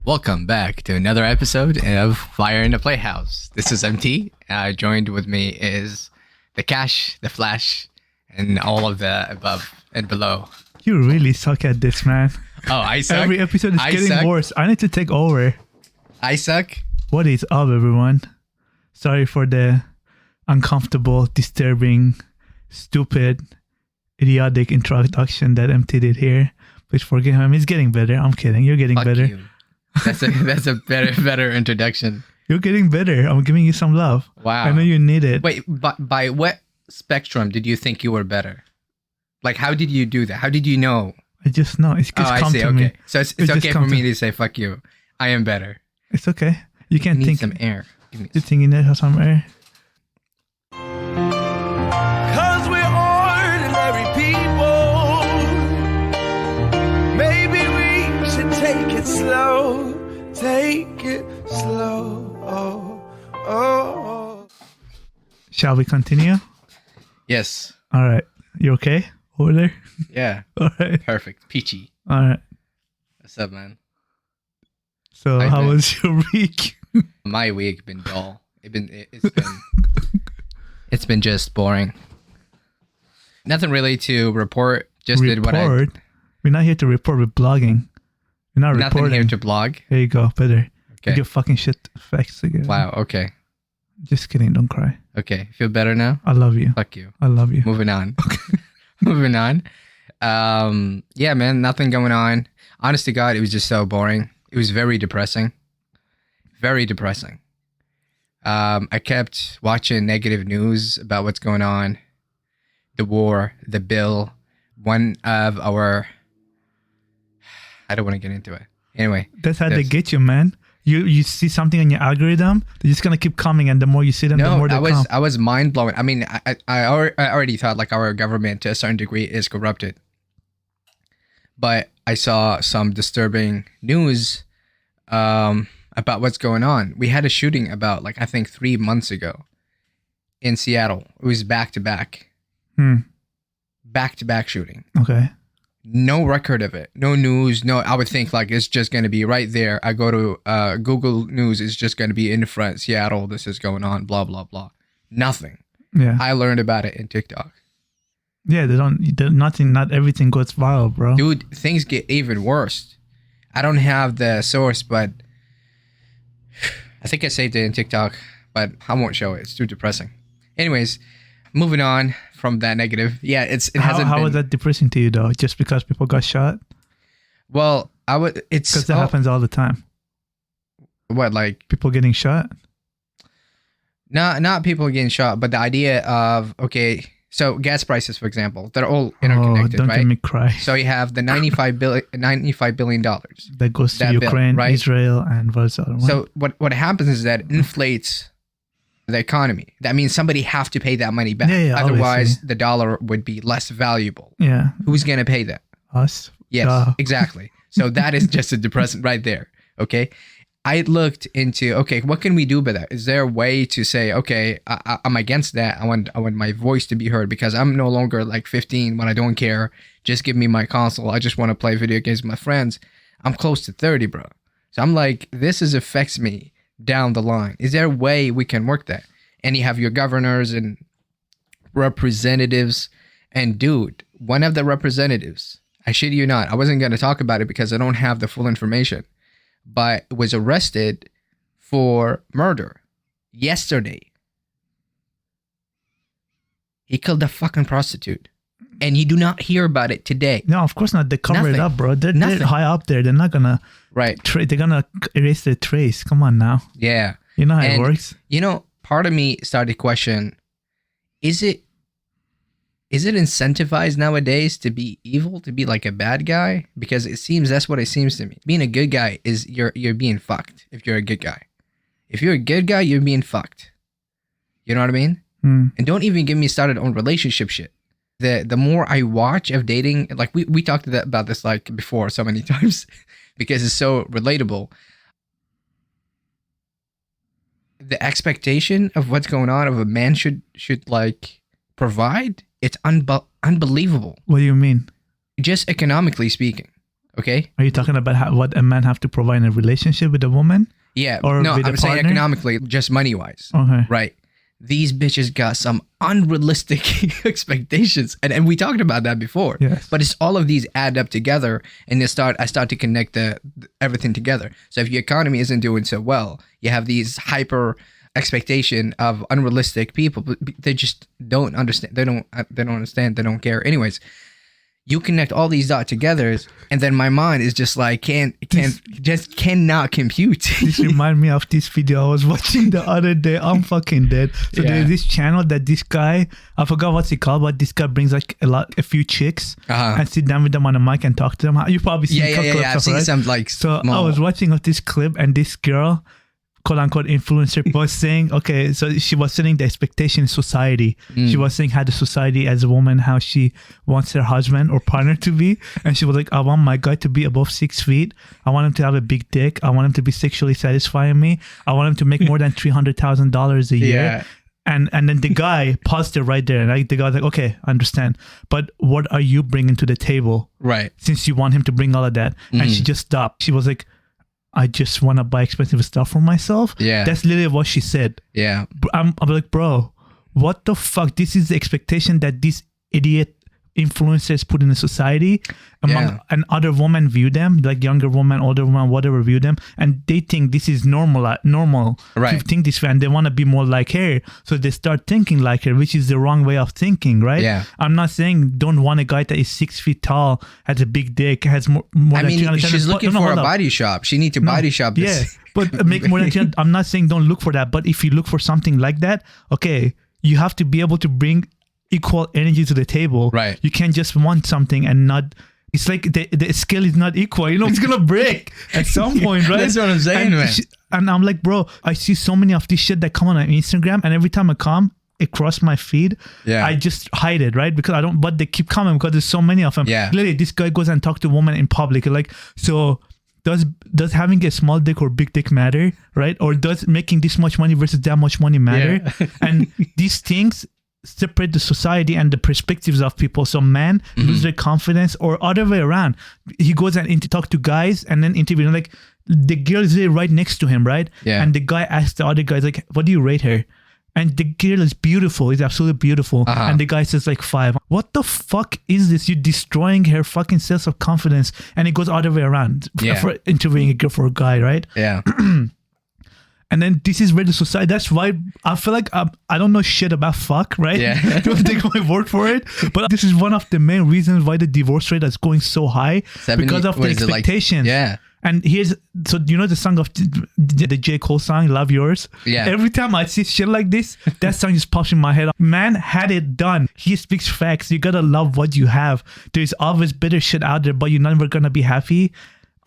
Welcome back to another episode of Fire in the Playhouse. This is MT. Joined with me is the Cash, the Flash, and all of the above and below. You really suck at this, man. Oh, I suck? Every episode is getting worse. I need to take over. I suck? What is up, everyone? Sorry for the uncomfortable, disturbing, stupid, idiotic introduction that MT did here. Please forgive him. He's getting better. I'm kidding. You're getting Fuck better. You. That's a better introduction. You're getting better. I'm giving you some love. Wow. I know you need it. Wait, by what spectrum did you think you were better? Like, how did you do that? How did you know? I just know. It's just come to okay. me. So it's okay for me to say, fuck you. I am better. It's okay. You can't need think. some air. Give me You think you need some air? Cause we're ordinary people. Maybe we should take it slow. Take it slow. Oh. Shall we continue? Yes. All right. You okay over there? Yeah. All right. Perfect. Peachy. All right. What's up, man? So how was your week? My week been dull. It's been just boring. Nothing really to report. Just did what I. We're not here to report. We're blogging. We're not Nothing reporting. here to blog. There you go. Better. Okay. Get your fucking shit facts together. Wow. Okay. Just kidding. Don't cry. Okay. Feel better now? I love you. Fuck you. I love you. Moving on. Moving on. Yeah, man. Nothing going on. Honest to God, it was just so boring. It was very depressing. Very depressing. I kept watching negative news about what's going on. The war, the bill, one of our... I don't want to get into it. Anyway. That's how they get you, man. You see something on your algorithm, they're just going to keep coming, and the more you see them, the more they come. I was mind blown. I mean, I already thought like our government to a certain degree is corrupted. But I saw some disturbing news about what's going on. We had a shooting about, like, I think 3 months ago in Seattle. It was back-to-back. Back-to-back shooting. Okay. No record of it. No news. No, I would think, like, it's just going to be right there. I go to Google News. It's just going to be in front. Seattle, this is going on, blah, blah, blah. Nothing. Yeah. I learned about it in TikTok. Yeah, not everything goes viral, bro. Dude, things get even worse. I don't have the source, but I think I saved it in TikTok, but I won't show it. It's too depressing. Anyways, moving on from that negative. Yeah, How was that depressing to you though? Just because people got shot? Well, it's because that happens all the time. What, like people getting shot? Not people getting shot, but the idea of, okay, so gas prices, for example, they're all interconnected, don't right? Get me cry. So you have the $95 billion that goes to Ukraine, right? Israel, and what's the other one? So what happens is that it inflates the economy. That means somebody have to pay that money back. Yeah, otherwise, obviously. the dollar would be less valuable. Yeah. Who's going to pay that? Us. Yes, exactly. So that is just a depressant right there. Okay. I looked into, okay, what can we do about that? Is there a way to say, okay, I'm against that. I want my voice to be heard because I'm no longer like 15 when I don't care. Just give me my console. I just want to play video games with my friends. I'm close to 30, bro. So I'm like, this affects me down the line. Is there a way we can work that? And you have your governors and representatives. And dude, one of the representatives, I shit you not, I wasn't going to talk about it because I don't have the full information, but was arrested for murder yesterday. He killed a fucking prostitute. And you do not hear about it today. No, of course not. They cover it up, bro. They're high up there. They're not going to... Right. They're going to erase their trace. Come on now. Yeah. You know how it works? You know, part of me started to question, is it incentivized nowadays to be evil, to be like a bad guy? Because that's what it seems to me. Being a good guy is you're being fucked if you're a good guy. If you're a good guy, you're being fucked. You know what I mean? And don't even get me started on relationship shit. The more I watch of dating, like we talked about this like before so many times because it's so relatable. The expectation of what's going on of a man should like provide, it's unbelievable. What do you mean? Just economically speaking. Okay. Are you talking about what a man have to provide in a relationship with a woman? Yeah. Or No, with a I'm saying partner? economically, just money wise. Okay. Right. These bitches got some unrealistic expectations. And we talked about that before. Yes. But it's all of these add up together and I start to connect everything together. So if your economy isn't doing so well, you have these hyper expectation of unrealistic people, but they just don't understand. They don't understand. They don't care. Anyways, you connect all these dots together, and then my mind is just like cannot compute. This remind me of this video I was watching the other day. I'm fucking dead. So there's this channel that this guy, I forgot what's it called, but this guy brings like a few chicks and sit down with them on a mic and talk to them. You probably seen Yeah. I've seen right? some like So small. I was watching of this clip, and this girl, quote unquote influencer, was saying, okay, so she was setting the expectation in society. She was saying how the society as a woman, how she wants her husband or partner to be. And she was like, I want my guy to be above 6 feet. I want him to have a big dick. I want him to be sexually satisfying me. I want him to make more than $300,000 a year. Yeah. And then the guy paused it right there. And the guy was like, okay, I understand. But what are you bringing to the table? Right. Since you want him to bring all of that. And she just stopped. She was like, I just want to buy expensive stuff for myself. Yeah. That's literally what she said. Yeah. I'm like, bro, what the fuck? This is the expectation that these idiot influencers put in the society and other women view them, like younger women, older women, whatever, view them, and they think this is normal Right. to think this way, and they want to be more like her, so they start thinking like her, which is the wrong way of thinking, right? Yeah. I'm not saying don't want a guy that is 6 feet tall, has a big dick, has more I than mean, 300 she's looking for a body shop. She needs to body shop this. Yeah, but make more than 300. I'm not saying don't look for that, but if you look for something like that, okay, you have to be able to bring equal energy to the table. Right. You can't just want something and not. It's like the scale is not equal. You know, it's gonna break at some point, right? That's what I'm saying, and man. And I'm like, bro, I see so many of this shit that come on Instagram, and every time I come across my feed, I just hide it, right? Because I don't. But they keep coming because there's so many of them. Yeah. Literally, this guy goes and talks to a woman in public, like, so. Does having a small dick or big dick matter, right? Or does making this much money versus that much money matter? Yeah. And these things separate the society and the perspectives of people. So men lose their confidence, or other way around. He goes and talk to guys and then interview, like the girl is right next to him, right? Yeah. And the guy asks the other guys, like, what do you rate her? And the girl is beautiful. Is absolutely beautiful. And the guy says like 5. What the fuck is this? You're destroying her fucking sense of confidence. And it goes other way around for interviewing a girl for a guy, right? Yeah. And then this is where the society, that's why I feel like I don't know shit about fuck, right? Yeah. Don't take my word for it. But this is one of the main reasons why the divorce rate is going so high, 70, because of the expectations. Yeah. And so you know the song of the J. Cole song, Love Yours? Yeah. Every time I see shit like this, that song just pops in my head. Man had it done. He speaks facts. You gotta love what you have. There's always better shit out there, but you're never gonna be happy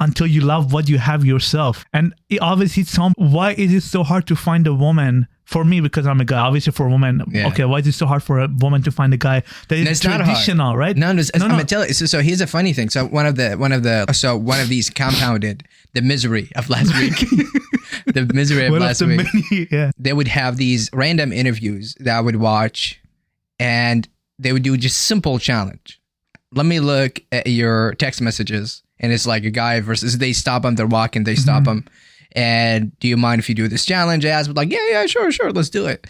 until you love what you have yourself. And it always hits home. Why is it so hard to find a woman? For me, because I'm a guy, obviously for a woman, okay, why is it so hard for a woman to find a guy that is traditional, right? No, I'm gonna tell you. So here's a funny thing. So one of these compounded the misery of last week. The misery of last week. They would have these random interviews that I would watch, and they would do just simple challenge. Let me look at your text messages, and it's like a guy versus they stop them, they're walking, they stop them. And do you mind if you do this challenge? I asked, like, yeah, sure, let's do it.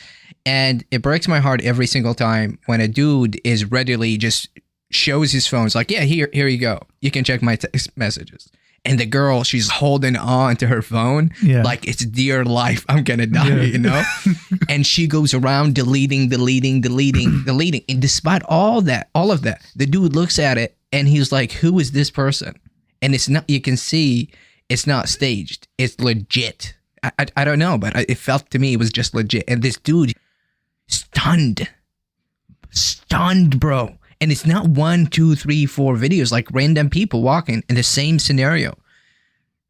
And it breaks my heart every single time when a dude is readily just shows his phone. It's like, yeah, here you go. You can check my text messages. And the girl, she's holding on to her phone like it's dear life. I'm gonna die, you know? And she goes around deleting. And despite all of that, the dude looks at it and he's like, who is this person? And it's not, you can see it's not staged. It's legit. I don't know, but it felt to me it was just legit. And this dude, stunned, bro. And it's not 1, 2, 3, 4 videos, like random people walking in the same scenario.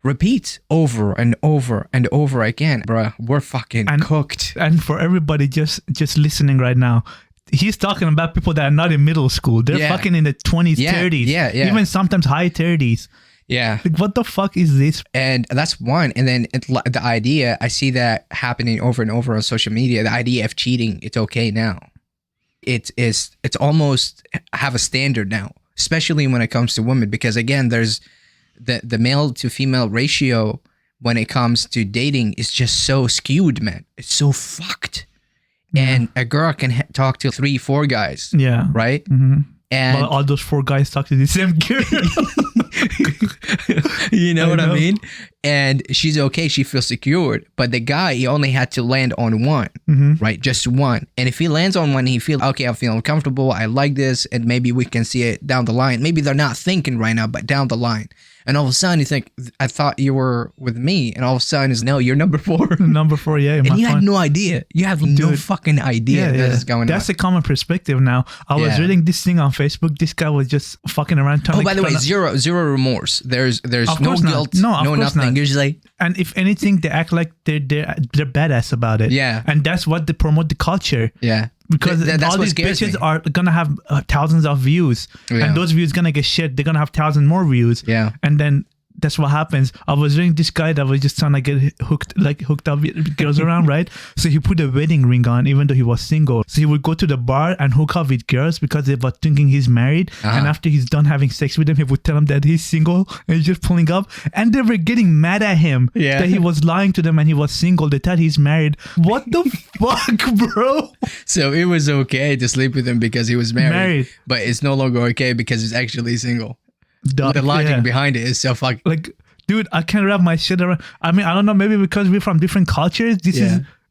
Repeats over and over and over again, bro. We're fucking cooked. And for everybody just listening right now, he's talking about people that are not in middle school. They're fucking in the 20s, 30s, even sometimes high 30s. Yeah. Like, what the fuck is this? And that's one. And then the idea, I see that happening over and over on social media. The idea of cheating, it's okay now. It's almost have a standard now, especially when it comes to women. Because again, there's the male to female ratio when it comes to dating is just so skewed, man. It's so fucked. And a girl can talk to 3-4 guys. Yeah. Right? Mm-hmm. And well, all those 4 guys talk to the same girl. You know what I mean? And she's okay. She feels secured. But the guy, he only had to land on one, right? Just one. And if he lands on one, he feels, okay, I'm feeling comfortable. I like this. And maybe we can see it down the line. Maybe they're not thinking right now, but down the line. And all of a sudden, you think, I thought you were with me. And all of a sudden, it's, no, you're number 4. Number 4, yeah. And you had no idea. You have no fucking idea that's going on. That's a common perspective now. I was reading this thing on Facebook. This guy was just fucking around. Oh, by the way, zero remorse. There's no guilt, no nothing. Usually, and if anything, they act like they're badass about it. Yeah, and that's what they promote the culture. Yeah, because all these bitches are gonna have thousands of views, and those views gonna get shit. They're gonna have 1,000 more views. Yeah, and then that's what happens. I was reading this guy that was just trying to get hooked up with girls around, right? So he put a wedding ring on, even though he was single. So he would go to the bar and hook up with girls because they were thinking he's married. And after he's done having sex with them, he would tell them that he's single and he's just pulling up. And they were getting mad at him that he was lying to them and he was single. They thought he's married. What the fuck, bro? So it was okay to sleep with him because he was married. But it's no longer okay because he's actually single. The logic behind it is so fucking... Like, dude, I can't wrap my shit around. I mean, I don't know, maybe because we're from different cultures,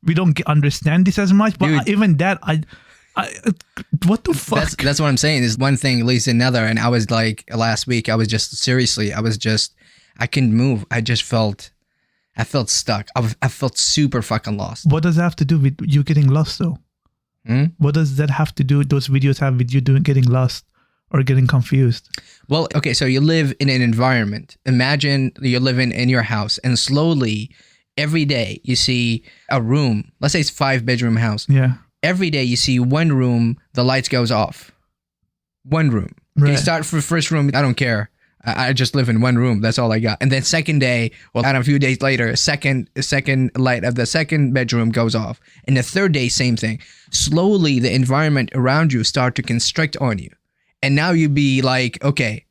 we don't understand this as much. But dude, even that, I what the fuck? That's what I'm saying. Is one thing leads to another. And I was like, last week, I was just, seriously, I couldn't move. I felt stuck. I felt super fucking lost. What does that have to do with you getting lost, though? What does that have to do, those videos have with you getting lost? Or getting confused? Well, okay, so you live in an environment. Imagine you're living in your house and slowly, every day, you see a room. Let's say it's 5-bedroom house. Yeah. Every day you see one room, the lights goes off. One room. Okay, you start for first room, I don't care. I just live in one room. That's all I got. And then second day, well, and a few days later, second light of the second bedroom goes off. And the third day, same thing. Slowly, the environment around you start to constrict on you. And now you'd be like, okay,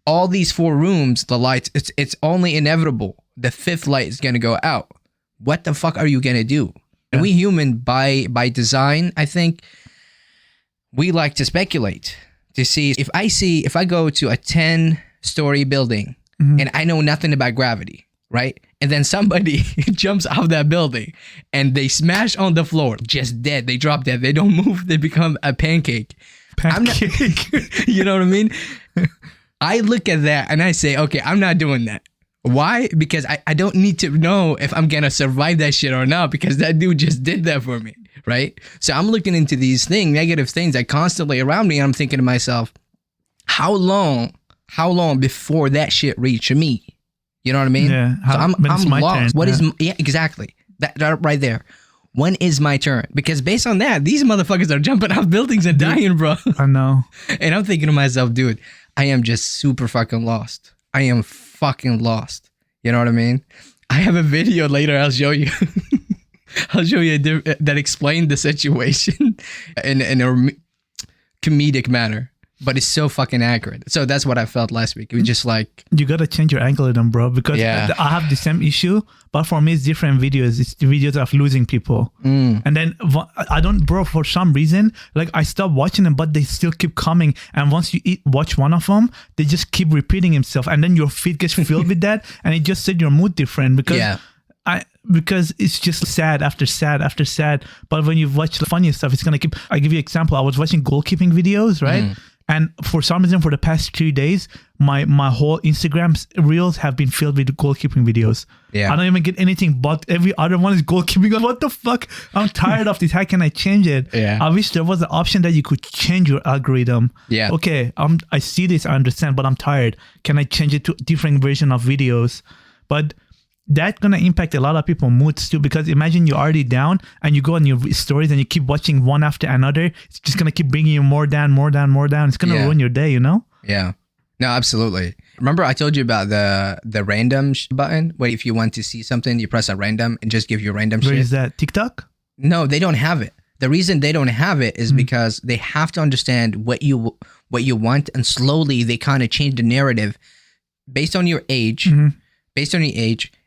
all these 4 rooms, the lights, it's only inevitable. The 5th light is going to go out. What the fuck are you going to do? And we human, by design, I think, we like to speculate. To see, if I go to a 10-story building and I know nothing about gravity, right? And then somebody jumps off that building and they smash on the floor, just dead. They drop dead. They don't move. They become a pancake. You know what I mean? I look at that and I say, okay, I'm not doing that. Why? Because I don't need to know if I'm going to survive that shit or not, because that dude just did that for me, right? So I'm looking into these negative things that constantly around me, and I'm thinking to myself, how long before that shit reach me? You know what I mean? Yeah. So I'm lost. Turn. Exactly. That right there. When is my turn? Because based on that, these motherfuckers are jumping off buildings and dying, bro. I know. And I'm thinking to myself, dude, I am just super fucking lost. I am fucking lost. You know what I mean? I have a video later I'll show you. I'll show you that explained the situation in a comedic manner. But it's so fucking accurate. So that's what I felt last week. It was just like... You got to change your algorithm, bro. Because I have the same issue. But for me, it's different videos. It's the videos of losing people. And then I don't... Bro, for some reason, like I stopped watching them, but they still keep coming. And once you watch one of them, they just keep repeating himself. And then your feed gets filled with that. And it just set your mood different. Because it's just sad after sad after sad. But when you watch the funny stuff, it's going to keep... I give you an example. I was watching goalkeeping videos, right? And for some reason, for the past 3 days, my whole Instagram reels have been filled with goalkeeping videos. Yeah. I don't even get anything but every other one is goalkeeping. What the fuck? I'm tired of this. How can I change it? Yeah. I wish there was an option that you could change your algorithm. Yeah. Okay, I see this, I understand, but I'm tired. Can I change it to a different version of videos? But that's going to impact a lot of people's moods too, because imagine you're already down and you go on your stories and you keep watching one after another. It's just going to keep bringing you more down. It's going to ruin your day, you know? Yeah. No, absolutely. Remember I told you about the random button, where if you want to see something, you press a random and just give you random shit. Where is that? TikTok? No, they don't have it. The reason they don't have it is because they have to understand what you want, and slowly they kind of change the narrative based on your age,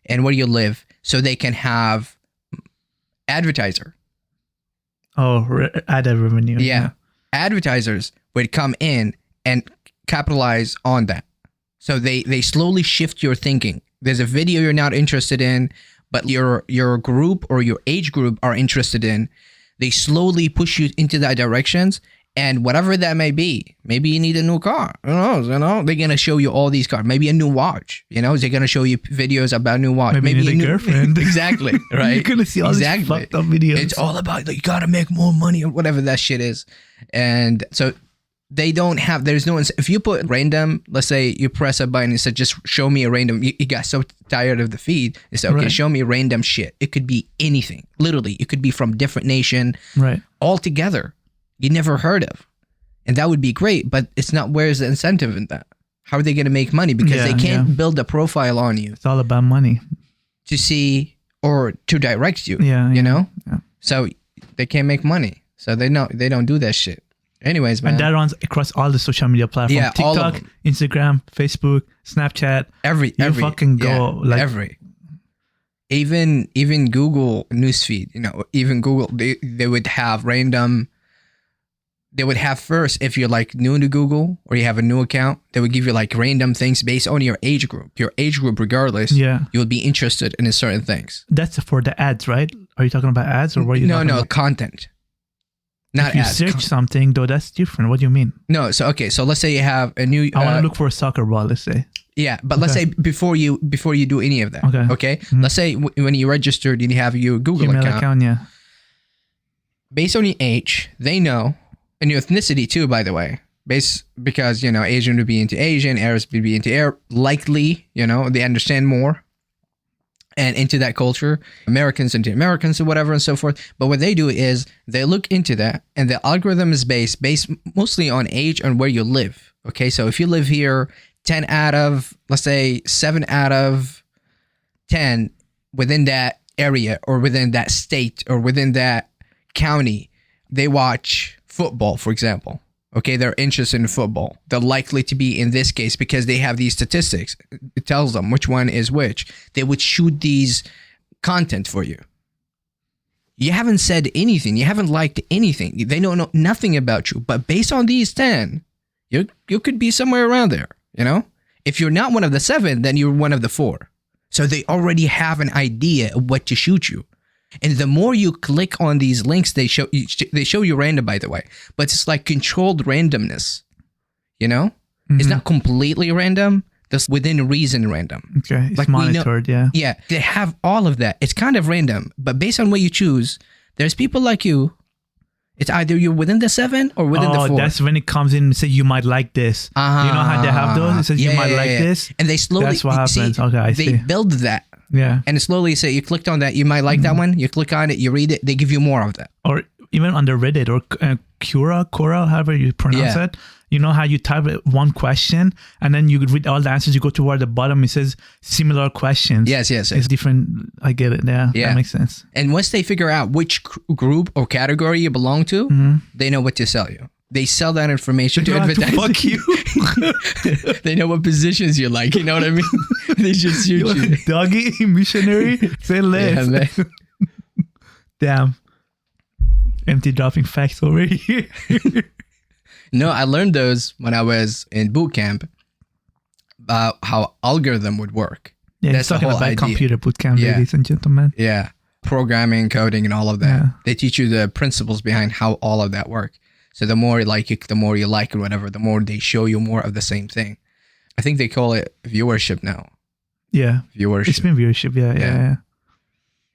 and where you live, so they can have advertiser. Oh, ad revenue. Yeah. Advertisers would come in and capitalize on that. So they slowly shift your thinking. There's a video you're not interested in, but your group or your age group are interested in. They slowly push you into that directions, and whatever that may be. Maybe you need a new car. Who knows? You know, they're gonna show you all these cars. Maybe a new watch. You know, they're gonna show you videos about new watch. Maybe you need a girlfriend. Exactly. Right. You're gonna see all these fucked up videos. It's all about like, you gotta make more money or whatever that shit is. And so they don't have. There's no. If you put random, let's say you press a button and said, just show me a random. You got so tired of the feed. You said, okay, show me random shit. It could be anything. Literally, it could be from different nation. Right. All together. You never heard of. And that would be great, but it's not. Where's the incentive in that? How are they going to make money? Because they can't build a profile on you. It's all about money. To see or to direct you. Yeah. You know? Yeah. So they can't make money. So they don't do that shit. Anyways, man. And that runs across all the social media platforms. Yeah, all of TikTok, them. Instagram, Facebook, Snapchat. Every fucking go like every. Even Google newsfeed, you know, even Google, they would have random. They would have first, if you're like new to Google or you have a new account, they would give you like random things based on your age group. Your age group, regardless, you would be interested in certain things. That's for the ads, right? Are you talking about ads or what? Are you talking about? Content. Not if you ads. search something, though, that's different. What do you mean? No, so okay, so let's say you have a new. I want to look for a soccer ball. Let's say. Yeah, but let's say before you do any of that. Okay. Mm-hmm. Let's say when you registered, you have your Google Email account. Yeah. Based on your age, they know. And your ethnicity too, by the way, because, you know, Asian would be into Asian, Arabs would be into Arab, likely, you know, they understand more and into that culture, Americans into Americans or whatever and so forth. But what they do is they look into that, and the algorithm is based mostly on age and where you live. Okay, so if you live here, 10 out of, let's say 7 out of 10 within that area or within that state or within that county, they watch football, for example. Okay, they're interested in football. They're likely to be in this case because they have these statistics. It tells them which one is which. They would shoot these content for you. You haven't said anything. You haven't liked anything. They don't know nothing about you. But based on these 10, you could be somewhere around there, you know? If you're not one of the 7, then you're one of the 4. So they already have an idea of what to shoot you. And the more you click on these links, they show you random, by the way, but it's like controlled randomness, you know? Mm-hmm. It's not completely random. That's within reason random. Okay, it's like monitored, yeah. Yeah, they have all of that. It's kind of random, but based on what you choose, there's people like you. It's either you're within the 7 or within the 4. That's when it comes in and say you might like this. You know how they have those? It says you might like this. And they slowly... That's what happens. Okay, I see. They build that. Yeah. And slowly say you clicked on that, you might like that one. You click on it, you read it, they give you more of that. Or even under Reddit or Quora, however you pronounce it. You know how you type one question and then you read all the answers, you go toward the bottom, it says similar questions. Yes. It's different. I get it. Yeah. That makes sense. And once they figure out which group or category you belong to, they know what to sell you. They sell that information to advertise. Fuck you. They know what positions you like. You know what I mean? They just shoot you. Doggy, missionary, say less. Yeah, damn. Empty dropping facts over here. No, I learned those when I was in boot camp about how algorithm would work. Yeah, that's talking about computer boot camp, ladies and gentlemen. Yeah, programming, coding, and all of that. Yeah. They teach you the principles behind how all of that work. So the more you like it, the more you like it, whatever, the more they show you more of the same thing. I think they call it viewership now. Yeah. Viewership. It's been viewership, yeah.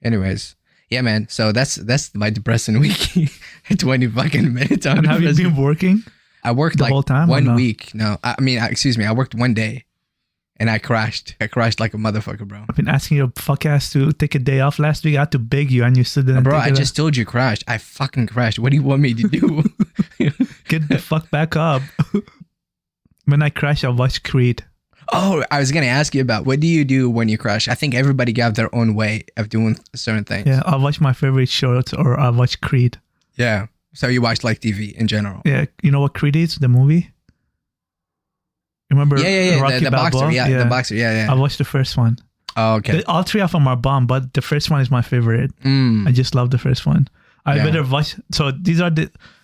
Anyways, yeah, man. So that's my depressing week. 20 fucking minutes on. And have you been working? I worked the like whole time 1 week. No, I mean, excuse me. I worked 1 day. And I crashed. I crashed like a motherfucker, bro. I've been asking your fuck ass to take a day off last week. I had to beg you and you still didn't. Bro, I just told you crashed. I fucking crashed. What do you want me to do? Get the fuck back up. When I crash, I'll watch Creed. Oh, I was going to ask you about what do you do when you crash? I think everybody got their own way of doing certain things. Yeah, I'll watch my favorite shorts or I'll watch Creed. Yeah. So you watch like TV in general. Yeah. You know what Creed is? The movie? Remember? Yeah. Rocky The boxer. Balboa? Yeah, the boxer. Yeah. I watched the first one. Oh, okay. All three of them are bomb, but the first one is my favorite. I just love the first one. I better watch. So these are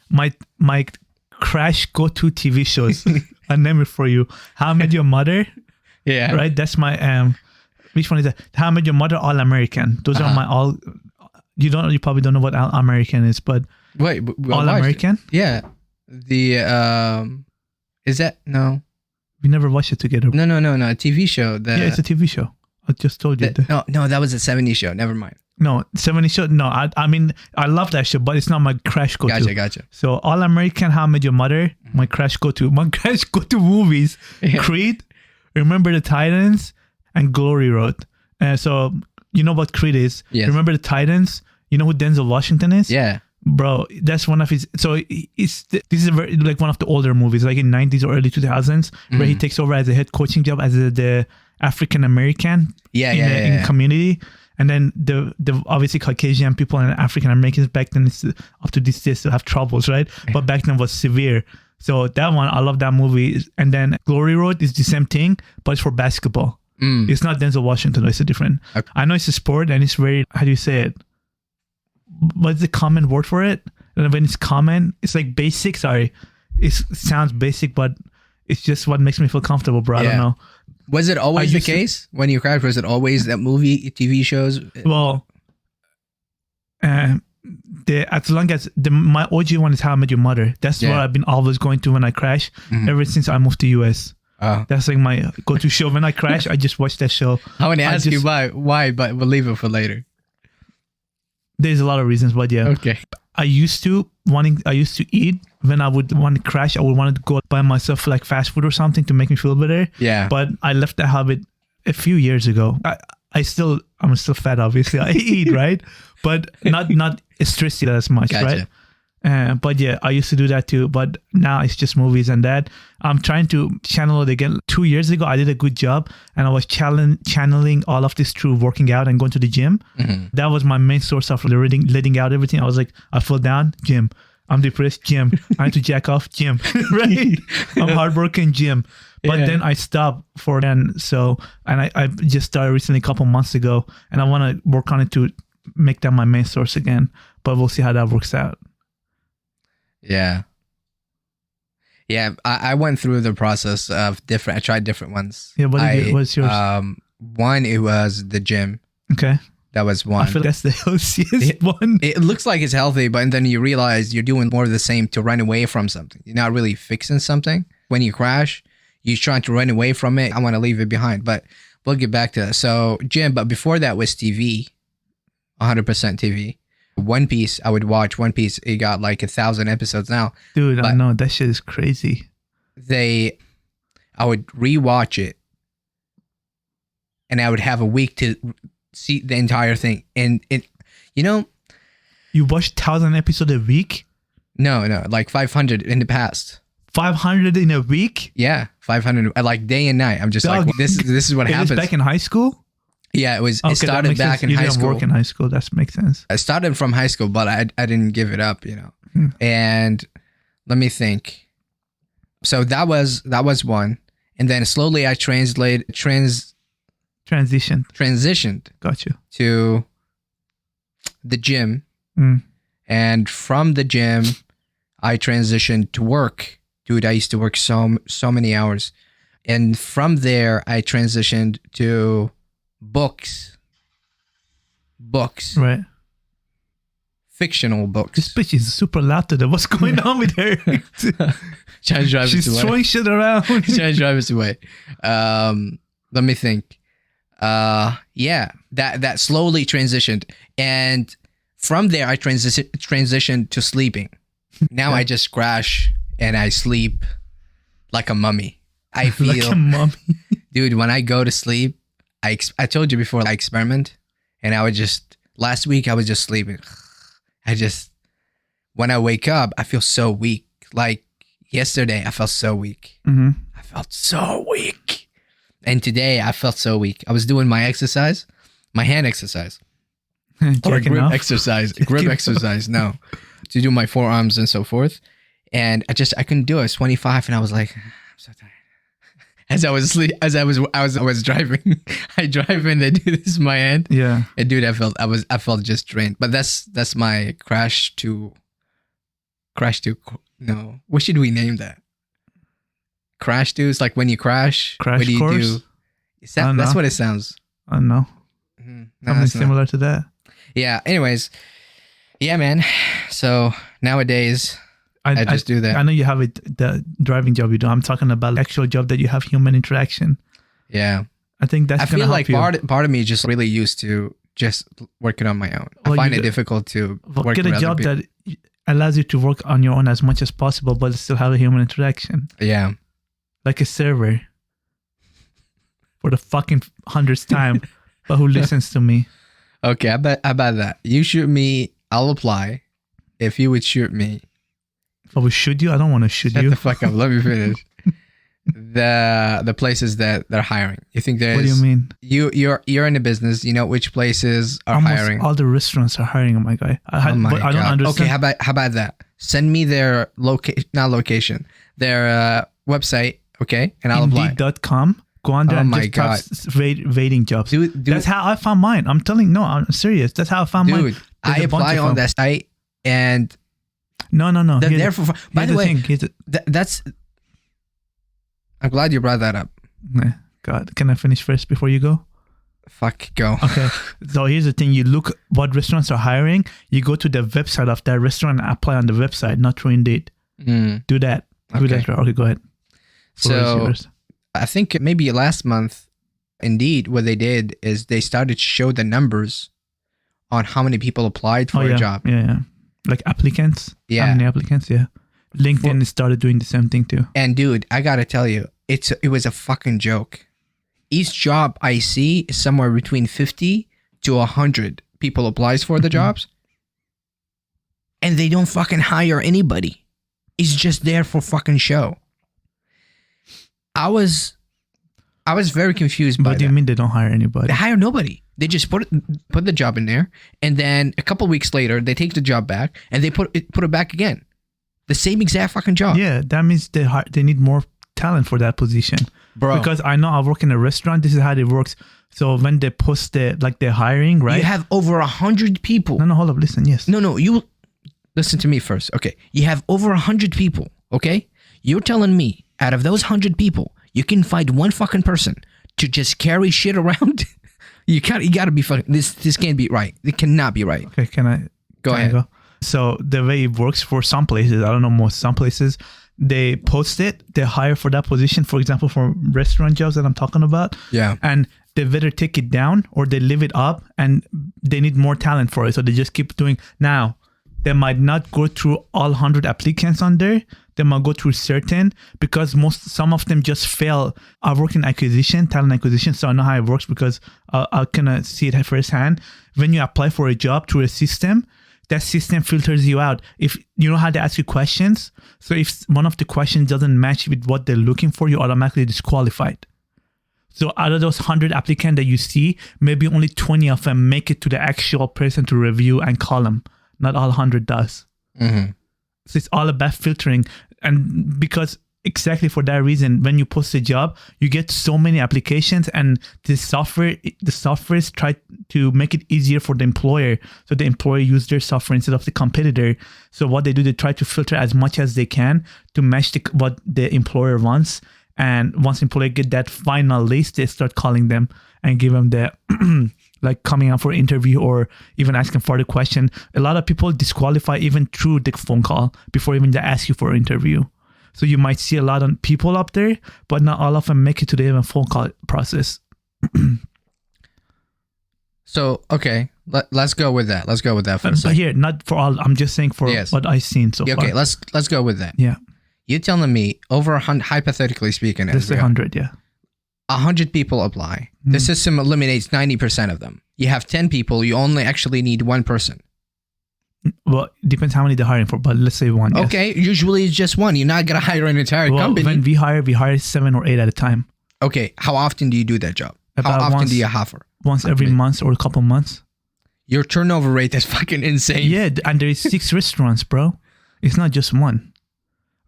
my crash go-to TV shows. I name it for you. How I Met Your Mother. Yeah. Right. That's my Which one is that? How I Met Your Mother, All American. Those are my all. You probably don't know what All American is, but wait, All American. Yeah. The is that no? We never watched it together. No. A TV show. Yeah, it's a TV show. I just told you. No, that was a 70s show. Never mind. No, 70 show. No, I mean, I love that show, but it's not my crash go-to. Gotcha. So All American, How I Met Your Mother, my crash go-to. My crash go-to movies, Creed, Remember the Titans, and Glory Road. So you know what Creed is? Yes. Remember the Titans? You know who Denzel Washington is? Yeah. Bro, that's one of his. So this is a very, like one of the older movies, like in 90s or early 2000s, where he takes over as a head coaching job as the African American in community, and then the obviously Caucasian people and African Americans back then, up to this day, still have troubles, right? But back then was severe. So that one, I love that movie. And then Glory Road is the same thing, but it's for basketball. It's not Denzel Washington. It's a different. Okay. I know it's a sport and it's very, how do you say it? What's the common word for it? And when it's common, it's like basic. Sorry, it sounds basic, but it's just what makes me feel comfortable, bro. I don't know. Was it always the case when you cried? Was it always that movie, TV shows? Well, as long as my OG one is How I Met Your Mother. That's what I've been always going to when I crash. Ever since I moved to US. That's like my go-to show. When I crash, I just watch that show. I want to ask you why, but we'll leave it for later. There's a lot of reasons, but yeah. Okay. I used to eat when I would want to crash. I would want to go buy myself like fast food or something to make me feel better. Yeah. But I left that habit a few years ago. I'm still fat, obviously. I eat, right? But not stressed as much, right? But yeah, I used to do that too. But now it's just movies and that. I'm trying to channel it again. 2 years ago, I did a good job and I was channeling all of this through working out and going to the gym. That was my main source of letting out everything. I was like, I fell down, gym. I'm depressed, gym. I need to jack off, gym. Right? I'm hardworking, gym. But then I stopped for then. So, and I just started recently a couple months ago and I want to work on it to make that my main source again. But we'll see how that works out. Yeah. I went through the process of I tried different ones. Yeah, what's yours? One, it was the gym. Okay. That was one. I feel that's the healthiest one. It looks like it's healthy, but then you realize you're doing more of the same to run away from something. You're not really fixing something. When you crash, you're trying to run away from it. I want to leave it behind, but we'll get back to that. So gym, but before that was TV, 100% TV. One Piece, I would watch One Piece. It got like 1,000 episodes now. Dude, I know. That shit is crazy. I would rewatch it and I would have a week to see the entire thing. And you watch 1,000 episodes a week? No, like 500 in the past. 500 in a week? Yeah, 500, like day and night. I'm just like, this is what happens. It was back in high school? Yeah, it started back in high school. You didn't work in high school. That makes sense. I started from high school, but I didn't give it up, And let me think. So that was one, and then slowly I transitioned. Got you. To the gym, and from the gym, I transitioned to work. Dude, I used to work so many hours, and from there I transitioned to books, right? Fictional books. This bitch is super loud today. What's going on with her? Trying to drive us away. She's throwing shit around. Trying to drive us away. Let me think. That slowly transitioned, and from there I transitioned to sleeping. Now I just crash and I sleep like a mummy. I feel like a mummy. Dude, when I go to sleep, I told you before, I experiment, and last week I was just sleeping. When I wake up, I feel so weak. Like yesterday, I felt so weak. I felt so weak. And today, I felt so weak. I was doing my exercise, my hand exercise. Or grip exercise. Grip exercise, no. To do my forearms and so forth. And I couldn't do it. I was 25, and I was like, I'm so tired. as I was asleep, as I was driving. I drive and I do this in my hand. Yeah. And dude, I felt just drained. But that's my crash to. No, what should we name that? Crash to is like when you crash. Crash what do you course? do? That's what it sounds. I don't know. No, Something that's not. similar to that. Yeah. Anyways, yeah, man. So nowadays, I just do that. I know you have the driving job you do. I'm talking about the actual job that you have human interaction. Yeah. I think that's I gonna feel help like you. part of me is just really used to just working on my own. Well, I find you it difficult to Well, work get with a other job people. that allows you to work on your own as much as possible, but still have a human interaction, Yeah. like a server. For the fucking 100th time, but who listens to me? Okay. How about that? You shoot me, I'll apply. If you would shoot me, If I would shoot you, I don't want to shoot shut you. the fuck up. Let me finish. The places that they're hiring. You think there's? What do you mean? You're in the business. You know which places are Almost hiring. all the restaurants are hiring. Oh my guy. Oh my But I don't God. understand. Okay, how about that? Send me their their website, okay, and I'll apply. Indeed.com. Go on there Oh and my just type waiting jobs. Dude, That's how I found mine. I'm telling. No, I'm serious. That's how I found mine. dude, I There's a bunch apply of on them. that site, and No. they're Here's there for. By the way, thing. Here's the, that's. I'm glad you brought that up. God, can I finish first before you go? Fuck, go. Okay. So here's the thing. You look what restaurants are hiring. You go to the website of that restaurant and apply on the website, not through Indeed. Mm, Do that. Do Okay. that. Okay, go ahead. Floor is so yours. I think maybe last month, Indeed, what they did is they started to show the numbers on how many people applied for yeah. a job. Yeah. Like applicants. Yeah. How many applicants? Yeah. LinkedIn started doing the same thing too. And dude, I gotta tell you, it was a fucking joke. Each job I see is somewhere between 50 to 100 people applies for the jobs, and they don't fucking hire anybody. It's just there for fucking show. I was very confused by What do that. you mean they don't hire anybody? They hire nobody. They just put the job in there, and then a couple weeks later, they take the job back and they put it back again. The same exact fucking job. Yeah, that means they need more talent for that position. Bro. Because I know I work in a restaurant. This is how it works. So when they post they're hiring, right? You have over 100 people. No, hold up. Listen, yes. No, you listen to me first. Okay. You have over 100 people. Okay. You're telling me out of those 100 people, you can find one fucking person to just carry shit around? You gotta be fucking, this can't be right. It cannot be right. Okay, can I Go ahead. So the way it works for some places, I don't know, some places, they post it, they hire for that position, for example, for restaurant jobs that I'm talking about. Yeah. And they better take it down or they leave it up and they need more talent for it. So they just keep doing. Now, they might not go through all 100 applicants on there. They might go through certain because some of them just fail. I work in talent acquisition, so I know how it works because I can see it firsthand. When you apply for a job through a system, that system filters you out. If you know how they ask you questions, so if one of the questions doesn't match with what they're looking for, you're automatically disqualified. So out of those 100 applicants that you see, maybe only 20 of them make it to the actual person to review and call them. Not all 100 does. Mm-hmm. So it's all about filtering. And because exactly for that reason, when you post a job, you get so many applications and the softwares try to make it easier for the employer. So the employer use their software instead of the competitor. So what they do, they try to filter as much as they can to match what the employer wants. And once employer get that final list, they start calling them and give them the like coming up for interview or even asking for the question. A lot of people disqualify even through the phone call before even they ask you for an interview. So you might see a lot of people up there, but not all of them make it to the even phone call process. So, okay, let's go with that. Let's go with that for a But second. here, not for all. I'm just saying for Yes. what I've seen so Yeah, far. okay, let's go with that. Yeah, You're telling me over 100, hypothetically speaking, let's say 100. Yeah. 100 people apply. The system eliminates 90% of them. You have 10 people, you only actually need one person. Well, it depends how many they're hiring for, but let's say one. Yes. Okay, usually it's just one. You're not going to hire an entire Well, company. when we hire 7 or 8 at a time. Okay, how often do you do that job? How About often once- do you hire? Once every month or a couple months. Your turnover rate is fucking insane. Yeah, and there is 6 restaurants, bro. It's not just one.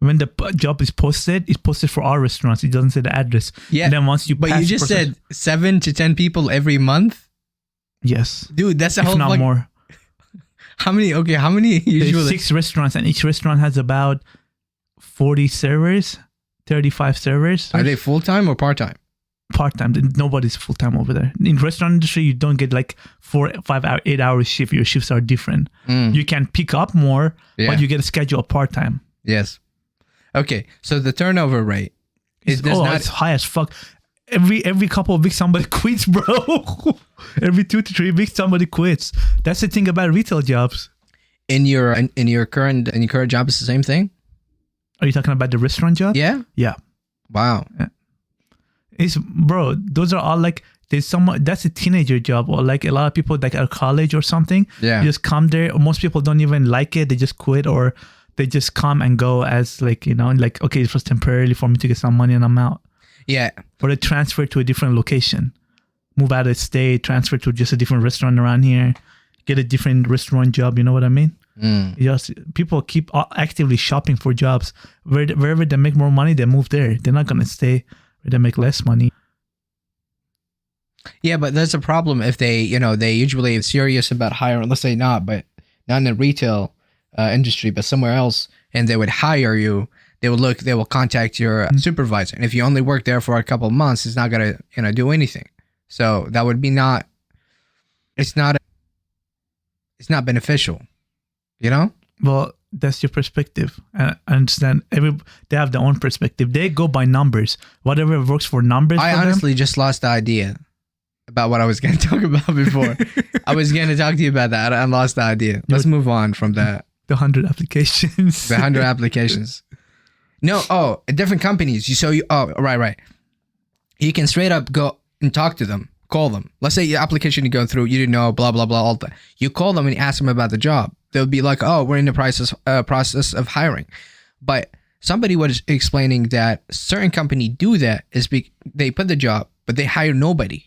when the job is posted, it's posted for all restaurants. It doesn't say the address. Yeah. And then once you But pass you the just process- said 7 to 10 people every month? yes, Dude, that's a if whole not more. How many There's usually? 6 restaurants, and each restaurant has about 40 servers, 35 servers. Are they full-time or part-time? Part-time? Nobody's full-time over there. In restaurant industry, you don't get like 4, 5, 8 hour shift. Your shifts are different. You can pick up more, Yeah. but you get a schedule of part-time. Yes. Okay, so the turnover rate It's, does not. it's high as fuck. Every couple of weeks somebody quits, bro. Every 2 to 3 weeks somebody quits. That's the thing about retail jobs. In your current job, is the same thing. Are you talking about the restaurant job? Yeah. Yeah. Wow. It's, bro, those are all like, there's someone that's a teenager job, or like a lot of people like at college or something. Yeah. You just come there. Most people don't even like it. They just quit, or they just come and go as like, you know, like, okay, it was temporarily for me to get some money and I'm out. Yeah. Or they transfer to a different location, move out of state, transfer to just a different restaurant around here, get a different restaurant job. You know what I mean? Just people keep actively shopping for jobs. Wherever they make more money, they move there. They're not gonna stay where they make less money. Yeah, but there's a problem if they usually are serious about hiring. Let's say not in the retail industry, but somewhere else, and they would hire you. They will contact your supervisor, and if you only work there for a couple of months, it's not gonna do anything. So that would be not. It's not beneficial, you know. Well, that's your perspective. I understand. They have their own perspective. They go by numbers. Whatever works for numbers. I for honestly just lost the idea about what I was going to talk about before. I was going to talk to you about that. I lost the idea. Let's move on from that. The 100 applications. The 100 applications. No, different companies. Right. You can straight up go and talk to them, call them. Let's say your application you go through, you didn't know, blah, blah, blah, all that. You call them and you ask them about the job. They'll be like, oh, we're in the process of hiring. But somebody was explaining that certain company do that is they put the job, but they hire nobody.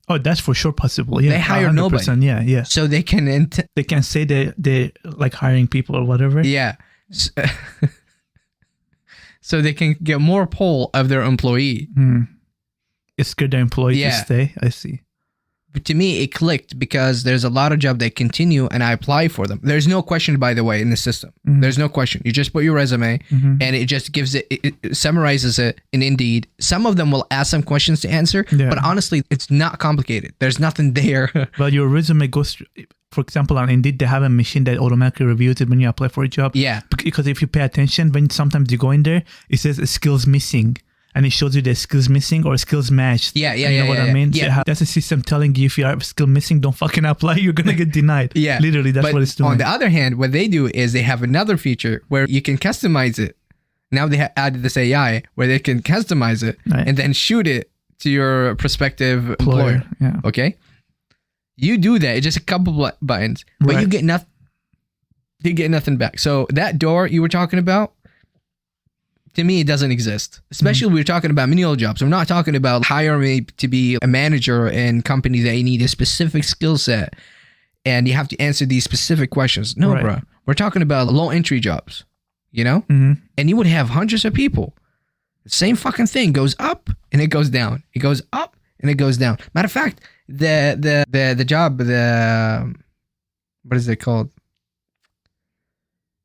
Oh, that's for sure possible. Yeah, They hire 100%. nobody. Yeah. So they can... They can say they like hiring people or whatever. Yeah. So they can get more pull of their employee. It's good their employee to stay. I see. But to me, it clicked because there's a lot of jobs that continue and I apply for them. There's no question, by the way, in the system. There's no question. You just put your resume and it just gives it summarizes it in Indeed. Some of them will ask some questions to answer, but honestly, it's not complicated. There's nothing there. But your resume goes, for example, on Indeed, they have a machine that automatically reviews it when you apply for a job. Yeah. Because if you pay attention, when sometimes you go in there, it says skills missing. And it shows you the skills missing or skills matched. Yeah. You know what I mean? Yeah. That's a system telling you if you are skill missing, don't fucking apply. You're going to get denied. Yeah. Literally, that's what it's doing. On the other hand, what they do is they have another feature where you can customize it. Now they have added this AI where they can customize it and then shoot it to your prospective employer. Yeah. Okay? You do that. It's just a couple buttons, but you get nothing. You get nothing back. So that door you were talking about, to me, it doesn't exist. Especially when we're talking about menial jobs. I'm not talking about hiring me to be a manager in company that you need a specific skill set and you have to answer these specific questions. No, bro. We're talking about low entry jobs, you know? And you would have hundreds of people. The same fucking thing goes up and it goes down. It goes up and it goes down. Matter of fact, the job, what is it called?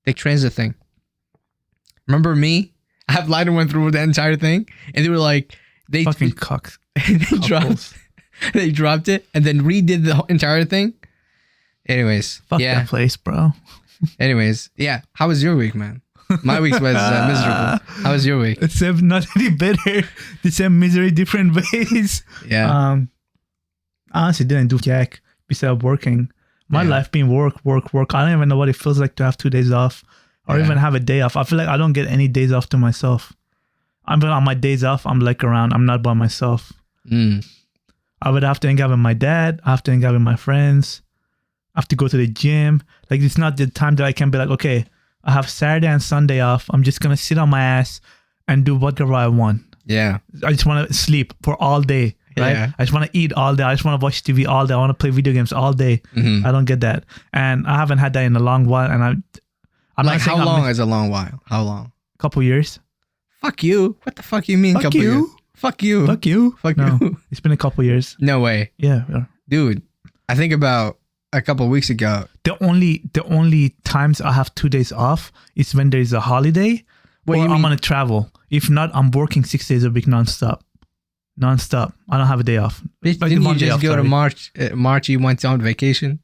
The transit thing. Remember me? I have lied and went through the entire thing, and they were like, they fucking cocks. they dropped it and then redid the entire thing. Anyways, fuck that place, bro. Anyways, yeah. How was your week, man? My week was miserable. How was your week? It's not any better. The same misery, different ways. Yeah. Honestly, didn't do jack besides working. My life being work. I don't even know what it feels like to have 2 days off. Or even have a day off. I feel like I don't get any days off to myself. I'm on my days off. I'm like around. I'm not by myself. I would have to hang out with my dad. I have to hang out with my friends. I have to go to the gym. Like it's not the time that I can be like, okay, I have Saturday and Sunday off. I'm just gonna sit on my ass and do whatever I want. Yeah. I just want to sleep for all day. Right? Yeah. I just want to eat all day. I just want to watch TV all day. I want to play video games all day. I don't get that, and I haven't had that in a long while. And I'm like not saying how long is a long while? How long? Couple years. Fuck you. What the fuck you mean? Fuck couple you. years? Fuck you. Fuck you. Fuck No, you. it's been a couple years. No way. Yeah. Dude, I think about a couple weeks ago. The only times I have 2 days off is when there is a holiday What or you I'm mean? on a travel. If not, I'm working 6 days a week nonstop. I don't have a day off. Like Didn't you one day just off, go to sorry. March? March you went on vacation?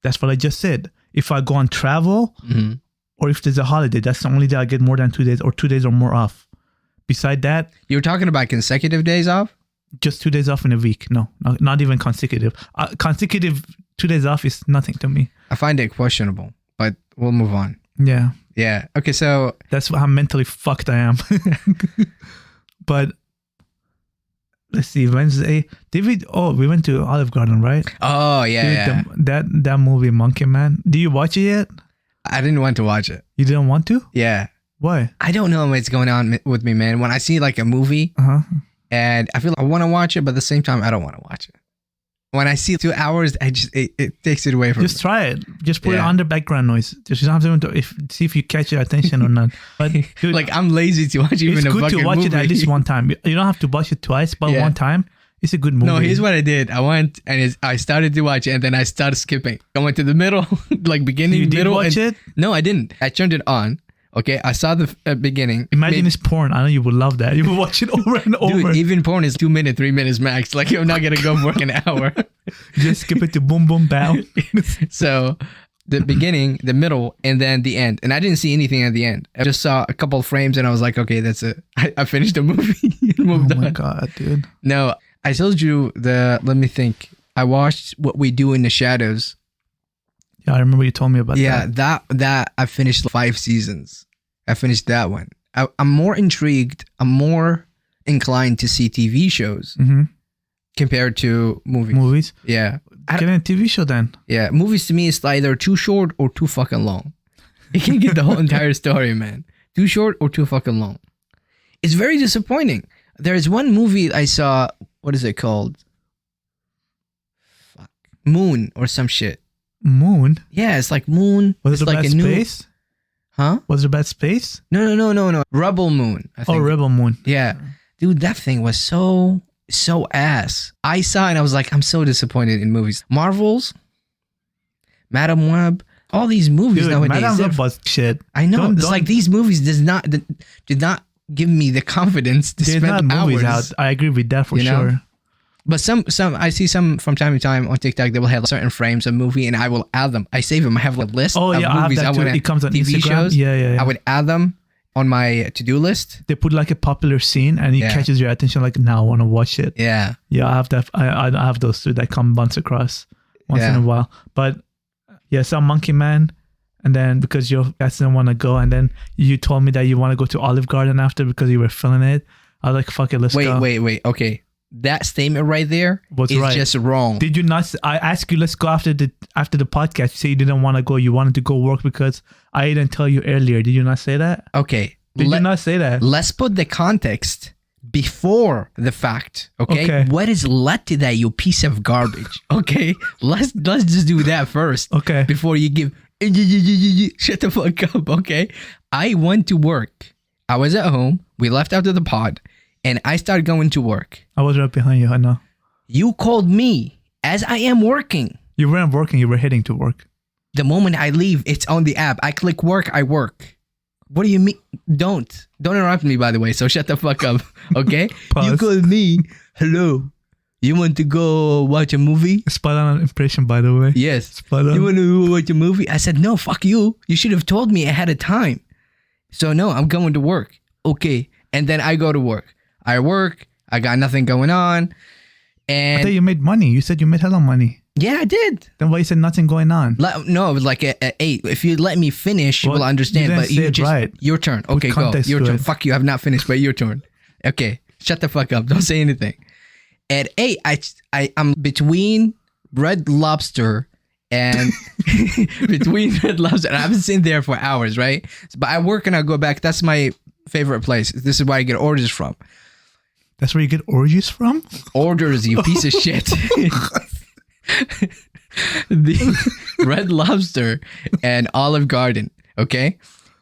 That's what I just said. If I go on travel Mm-hmm. or if there's a holiday, that's the only day I get more than 2 days or 2 days or more off. Beside that, You were talking about consecutive days off? just 2 days off in a week. No, not even consecutive. Consecutive 2 days off is nothing to me. I find it questionable, but we'll move on. Yeah, Yeah. Okay, so that's how mentally fucked I am. But let's see, Wednesday. We went to Olive Garden, right? oh yeah, Dude, yeah. that movie, Monkey Man. Do you watch it yet? I didn't want to watch it. You didn't want to? Yeah. Why? I don't know what's going on with me, man. When I see like a movie and I feel like I want to watch it, but at the same time, I don't want to watch it. When I see 2 hours, it takes it away from Just me. try it. Just put it Yeah. on the background noise. Just don't have to see if you catch your attention or not. But dude, Like I'm lazy to watch even it's a good fucking to watch movie. it at least one time. You don't have to watch it twice, but Yeah. one time. It's a good movie. No, here's what I did. I went and I started to watch it, and then I started skipping. I went to the middle, like beginning, You did middle. watch and, it? No, I didn't. I turned it on. Okay, I saw the beginning. Imagine it's porn. I know you would love that. You would watch it over and over. Dude, even porn is 2 minutes, 3 minutes max. Like you're not gonna go for an hour. Just skip it to boom, boom, bow. So the beginning, the middle, and then the end. And I didn't see anything at the end. I just saw a couple of frames, and I was like, okay, that's it. I finished the movie and moved Oh my on. God, dude. No, I told you let me think. I watched What We Do in the Shadows. Yeah, I remember you told me about Yeah, that. that I finished 5 seasons. I finished that one. I'm more intrigued. I'm more inclined to see TV shows Mm-hmm. compared to movies. Movies. Yeah. Get in a TV show then. Yeah. Movies to me is either too short or too fucking long. You can't get the whole entire story, man. Too short or too fucking long. It's very disappointing. There's one movie I saw. What is it called? Fuck. Moon or some shit. Moon. Yeah, it's like Moon. Was it's it like about a new. space? Huh? Was it about space? No. Rebel Moon. I think. Oh, Rebel Moon. Yeah. Dude, that thing was so ass. I saw it and I was like, I'm so disappointed in movies. Marvels, Madam Web, all these movies Dude, nowadays. Madame they're- Web was shit. I know. Don't- It's don't- like these movies did not give me the confidence to There's not spend movies hours. out. I agree with that for You know? sure. But some I see some from time to time on TikTok. They will have certain frames of movie, and I will add them. I save them. I have a list Oh of yeah, I have movies that too. wanna- It comes on TV Instagram. shows. Yeah. I would add them on my to-do list. They put like a popular scene and it Yeah. catches your attention. Like now I want to watch it. Yeah. Yeah, I have that. I have those two that come once across once in Yeah. a while. But yeah, some Monkey Man, and then because your guys didn't want to go, and then you told me that you want to go to Olive Garden after because you were feeling it. I was like, fuck it, let's go. Wait. Okay, that statement right there What's is right? just wrong. Did you not? I asked you, let's go after the podcast. You say you didn't want to go. You wanted to go work because I didn't tell you earlier. Did you not say that? Okay. Did you not say that? Let's put the context before the fact. Okay? Okay. What is led to that, you piece of garbage? Okay. Let's just do that first. Okay. Before you give shut the fuck up. Okay. I went to work. I was at home. We left after the pod, and I started going to work. I was right behind you. I know. You called me as I am working. You weren't working. You were heading to work. The moment I leave, it's on the app. I click work, I work. What do you mean? Don't interrupt me, by the way. So shut the fuck up, okay? Pause. You called me. Hello. You want to go watch a movie? Spot on impression, by the way. Yes. Spot on. You want to watch a movie? I said, no, fuck you. You should have told me ahead of time. So no, I'm going to work. Okay. And then I go to work. I work. I got nothing going on. I And thought you made money. You said you made hella money. yeah, I did. Then why you said nothing going on? No, it was like at 8. If you let me finish, you Well, will understand. you didn't But say you it just right. your turn. Okay, go. context Your to turn. it. Fuck you. I have not finished, but your turn. Okay, shut the fuck up. Don't say anything. At 8, I'm between Red Lobster and between Red Lobster. And I haven't seen there for hours, right? But I work and I go back. That's my favorite place. This is where I get orders from. That's where you get orgies from? Orders, you piece of shit. The Red Lobster and Olive Garden, okay?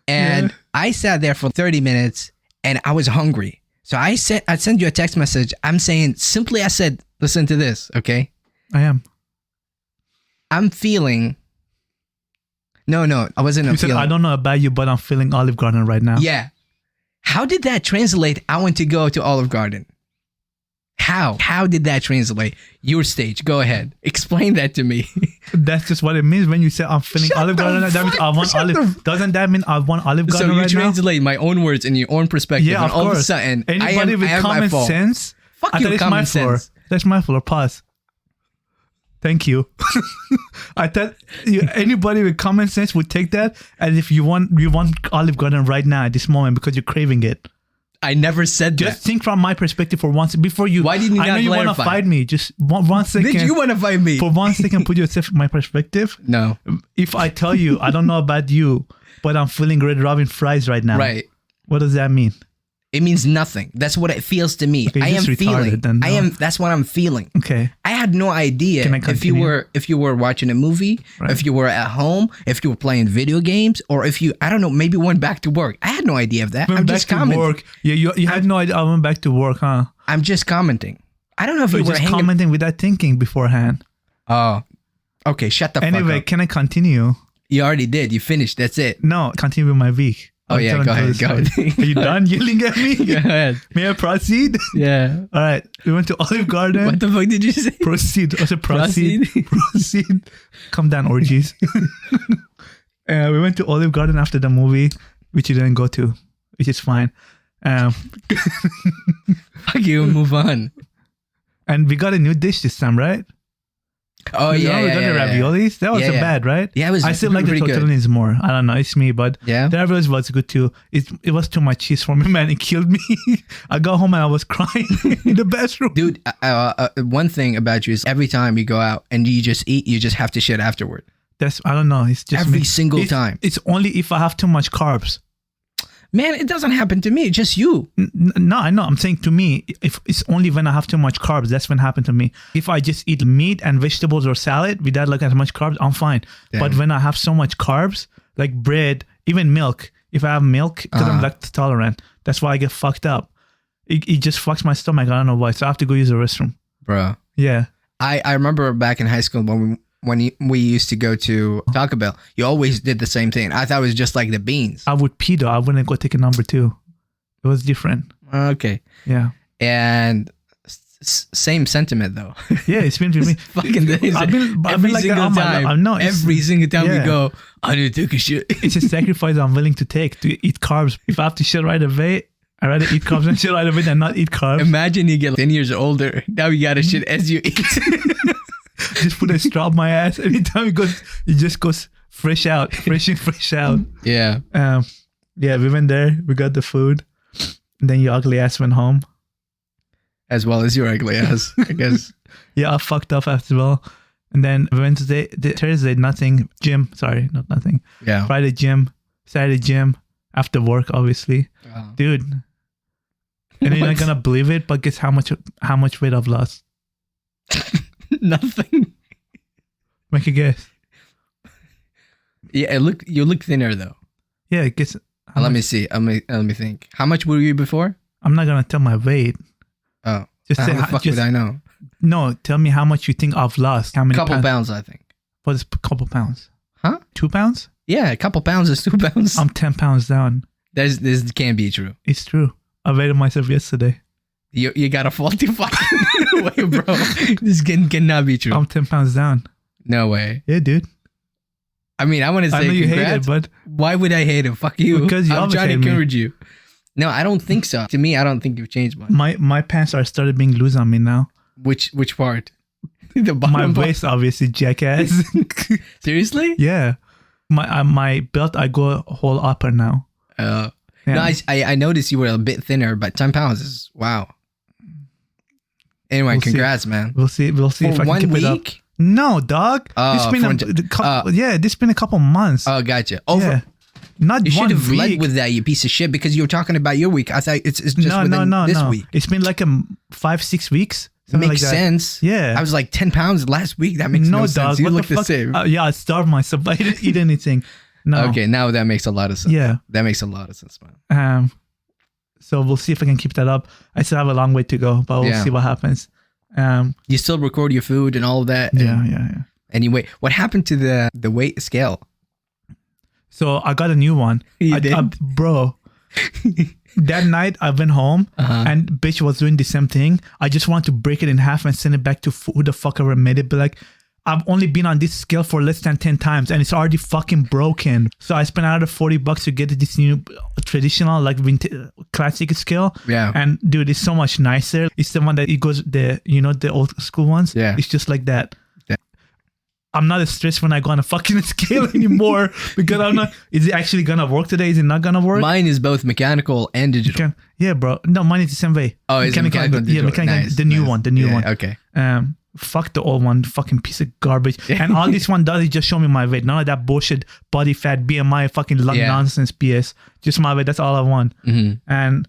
And I sat there for 30 minutes and I was hungry. So I sent you a text message. I said, listen to this, okay? I am. I'm feeling. No, I wasn't You said, feeling. I don't know about you, but I'm feeling Olive Garden right now. Yeah. How did that translate? I want to go to Olive Garden. How did that translate? Your stage. Go ahead. Explain that to me. That's just what it means when you say I'm feeling Olive Garden. That means I want Olive. Doesn't that mean I want Olive Garden So you right now? translate my own words in your own perspective. Yeah, and of all course. of a sudden, Anybody with common sense. Fuck I your thought it's common my floor. sense. That's my floor. Pause. Thank you. I thought anybody with common sense would take that, and if you want Olive Garden right now at this moment because you're craving it. I never said Just that. think from my perspective for once before you. Why didn't you I know not you want to clarify? fight me. Just one second. Did you want to fight me? For 1 second, put yourself in my perspective. No. If I tell you, I don't know about you, but I'm feeling Red Robin fries right now. Right. What does that mean? It means nothing. That's what it feels to me. Okay, I am just feeling. retarded then, no. That's what I'm feeling. Okay. I had no idea Can I if you continue? were watching a movie, Right. if you were at home, if you were playing video games, or if you, I don't know, maybe went back to work. I had no idea of that. Went I'm back just to commenting. work. Yeah, you had no idea I went back to work, huh? I'm just commenting. I don't know if So you you're were just hanging. commenting without thinking beforehand. Oh, okay. Shut the fuck Anyway, up. can I continue? You already did. You finished. That's it. No, continue with my week. Oh, I'm yeah, telling go you ahead, the go story. ahead. Are you done yelling at me? Go ahead. May I proceed? Yeah. All right. We went to Olive Garden. What the fuck did you say? Proceed. I said proceed. Proceed. Come down, orgies. We went to Olive Garden after the movie, which you didn't go to, which is fine. Fuck you. Move on. And we got a new dish this time, right? Oh we yeah. got the raviolis. That wasn't Yeah. bad, right? Yeah, it was. I still like the pretty good. tortellinis more. I don't know. It's me, but Yeah. the raviolis was good too. It was too much cheese for me, man. It killed me. I got home and I was crying in the bathroom. Dude, one thing about you is every time you go out and you just eat, you just have to shit afterward. That's I don't know. It's just Every me. single time. It's only if I have too much carbs. Man, it doesn't happen to me. Just you. No, I know. I'm saying to me, if it's only when I have too much carbs, that's when it happened to me. If I just eat meat and vegetables or salad without like as much carbs, I'm fine. Damn. But when I have so much carbs, like bread, even milk, if I have milk, because I'm lactose tolerant, that's why I get fucked up. It just fucks my stomach. I don't know why. So I have to go use the restroom. Bro. Yeah. I remember back in high school when we used to go to Taco Bell, you always did the same thing. I thought it was just like the beans. I would pee though. I wouldn't go take a number 2. It was different. Okay. Yeah. And same sentiment though. Yeah, it's been to me. Fucking days. I've been every like that single all my time. life. I know, it's- every single time yeah. we go, I need to take a shit. It's a sacrifice I'm willing to take to eat carbs. If I have to shit right away, I'd rather eat carbs and shit right away than not eat carbs. Imagine you get 10 years older. Now you gotta shit as you eat. Just put a straw up my ass. Anytime it just goes fresh out, fresh in, fresh out. Yeah. Yeah, we went there. We got the food. And then your ugly ass went home. As well as your ugly ass, I guess. Yeah, I fucked up as well. And then Thursday, nothing. Gym. Sorry, not nothing. Yeah. Friday, gym. Saturday, gym. After work, obviously. Wow. Dude. And you're not gonna believe it, but guess how much weight I've lost? Nothing. Make a guess. Yeah, you look thinner though. Yeah, guess. Let me see. Let me think. How much were you before? I'm not gonna tell my weight. Oh. Just How say the fuck would I know? No, tell me how much you think I've lost. How many Couple pounds, I think. What is a couple pounds? Huh? 2 pounds? Yeah, a couple pounds is 2 pounds. I'm 10 pounds down. This can't be true. It's true. I weighed myself yesterday. You got a faulty fucking way, bro. This cannot be true. I'm 10 pounds down. No way. Yeah, dude. I mean, I want to say I know you hate it, congrats. but Why would I hate it? Fuck you. Because you I'm always trying to hate me. encourage you. No, I don't think so. To me, I don't think you've changed much. my pants are started being loose on me now. Which part? The bottom My part? waist, obviously, jackass. Seriously? Yeah. My belt, I go whole upper now. No, Yeah. I noticed you were a bit thinner, but 10 pounds is wow. Anyway, We'll see. congrats, man. We'll see if For I can one keep it up. week? No, dog. Oh, It's been this been a couple months. Oh, gotcha. Over. Yeah. Not You should one have led week. with that, you piece of shit, because you were talking about your week. I thought it's just within this week. It's been like 5-6 weeks. Something Makes like that. sense. Yeah. I was like 10 pounds last week. That makes no sense. You what look the fuck? same. Yeah, I starved myself. I didn't eat anything. No. Okay, now that makes a lot of sense. Yeah. That makes a lot of sense, man. So we'll see if I can keep that up. I still have a long way to go, but we'll see what happens. You still record your food and all of that? Yeah. Anyway, what happened to the weight scale? So I got a new one. You did? Bro, that night I went home and bitch was doing the same thing. I just wanted to break it in half and send it back to who the fuck ever made it. But like, I've only been on this scale for less than 10 times and it's already fucking broken. So I spent another $40 to get this new traditional, like classic scale. Yeah. And dude, it's so much nicer. It's the one that it goes the old school ones. Yeah. It's just like that. I'm not as stressed when I go on a fucking scale anymore because I'm not. Is it actually gonna work today? Is it not gonna work? Mine is both mechanical and digital. Yeah, bro. No, mine is the same way. Oh, it's mechanical and digital. Yeah, mechanical. Nice, the new one. The new one. Okay. Fuck the old one. Fucking piece of garbage. And all this one does is just show me my weight. None of that bullshit body fat, BMI, fucking nonsense BS. Just my weight. That's all I want. And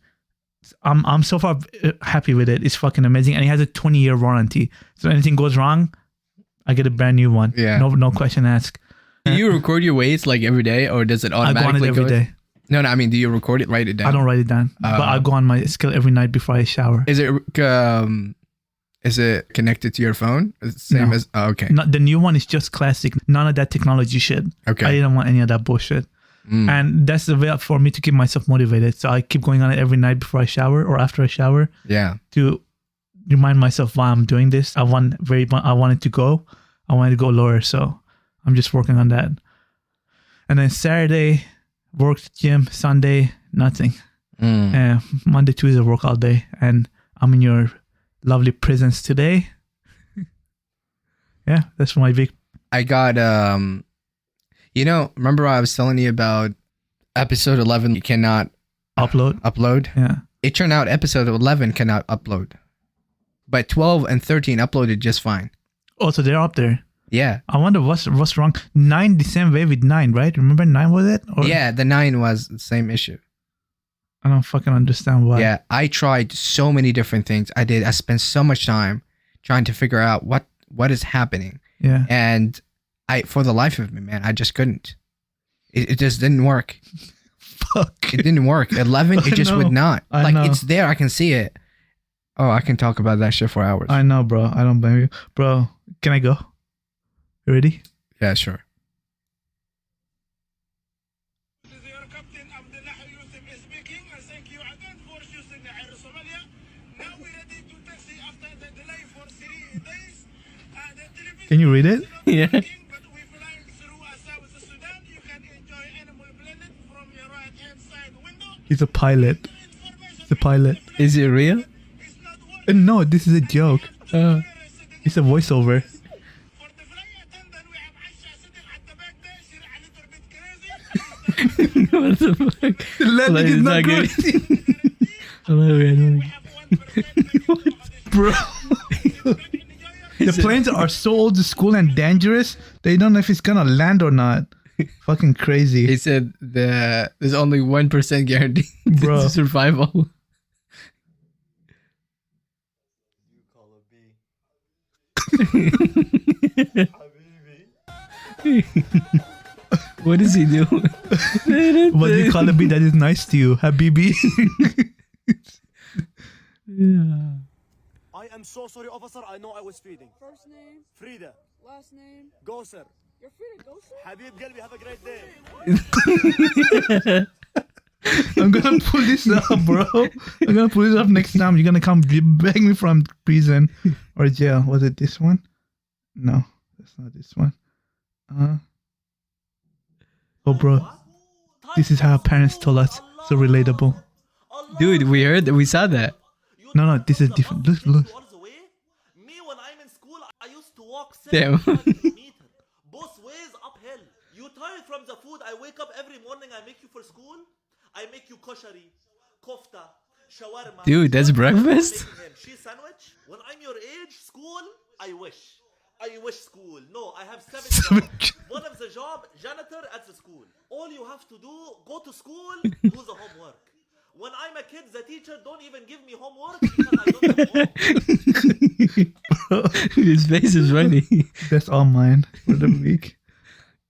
I'm so far happy with it. It's fucking amazing. And it has a 20-year warranty. So anything goes wrong, I get a brand new one. Yeah. No question asked. Do you record your weights like every day, or does it automatically I go on it every day. No, I mean, do you record it, write it down? I don't write it down, but I go on my scale every night before I shower. Is it connected to your phone? Same as okay. Not the new one is just classic. None of that technology shit. Okay. I didn't want any of that bullshit. And that's the way for me to keep myself motivated. So I keep going on it every night before I shower or after I shower. Yeah. To remind myself why I'm doing this. I wanted to go. I wanted to go lower, so I'm just working on that. And then Saturday, worked gym. Sunday, nothing. Monday, Tuesday, work all day. And I'm in your lovely presence today. Yeah, that's my week. I got remember I was telling you about episode 11 you cannot upload? Yeah. It turned out episode 11 cannot upload. But 12 and 13 uploaded just fine. Oh, so they're up there. Yeah. I wonder what's wrong. 9 the same way with 9, right? Remember 9 was it? Or yeah, the 9 was the same issue. I don't fucking understand why. Yeah, I tried so many different things. I spent so much time trying to figure out what is happening. Yeah. And for the life of me, man, I just couldn't. It just didn't work. Fuck. It didn't work. 11, it just would not. I know. It's there. I can see it. Oh, I can talk about that shit for hours. I know, bro. I don't blame you. Bro, can I go? You ready? Yeah, sure. Can you read it? Yeah. He's a pilot. He's a pilot. Is it real? No, this is a joke. It's a voiceover. What the fuck? The landing is not good. Bro. The planes are so old school and dangerous, they don't know if it's gonna land or not. Fucking crazy. He said there's only 1% guarantee Bro. to survival. What does he do? What do you call a bee that is nice to you? Habibi? Yeah. I am so sorry, officer. I know I was speeding. First name, Frida, last name. go sir. You're free to go, sir. Habib Galbi, have a great day. I'm gonna pull this up, bro. I'm gonna pull this up next time. You're gonna come beg me from prison or jail. Was it this one? No, that's not this one. Oh, bro. This is how our parents told us. So relatable. Dude, we saw that. No, this is different. Look. Me, when I'm in school, I used to walk Damn. 7 kilometers. Both ways uphill. You tired from the food? I wake up every morning, I make you for school. I make you koshari, kofta, shawarma. Dude, that's breakfast? Cheese sandwich. When I'm your age, school, I wish school. No, I have 7 jobs. One of the job, janitor at the school. All you have to do, go to school, do the homework. When I'm a kid, the teacher don't even give me homework because I don't have homework. His face is funny. That's all mine for the week.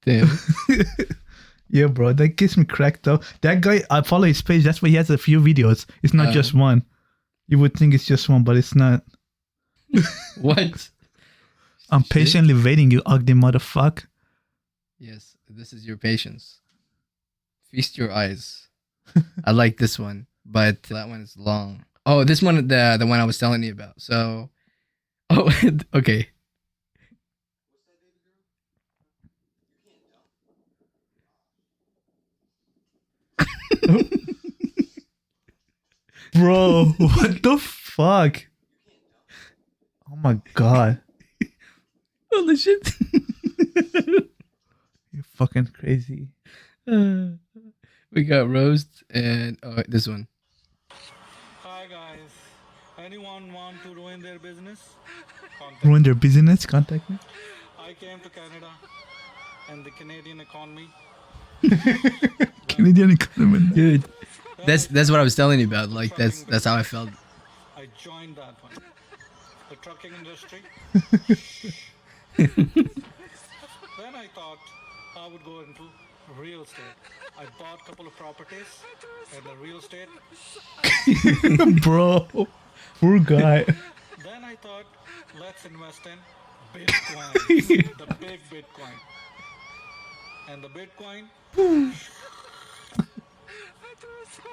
Damn. Yeah, bro, that gets me cracked up. That guy, I follow his page. That's why he has a few videos. It's not just one. You would think it's just one, but it's not. What? I'm patiently waiting, you ugly motherfucker. Yes, this is your patience. Feast your eyes. I like this one, but that one is long. Oh, this one, the one I was telling you about. So, oh, okay. Bro, what the fuck? Oh my god. Holy shit. You're fucking crazy. We got roast and this one. Hi guys. Anyone want to ruin their business? Contact Ruin their business? Contact me. I came to Canada and the Canadian economy. Canadian economy. Dude, that's what I was telling you about. Like that's how I felt. I joined that one. The trucking industry. Then I thought I would go into real estate. I bought a couple of properties and the real estate. Bro, poor guy. Then I thought, let's invest in Bitcoin. The big Bitcoin. And the Bitcoin.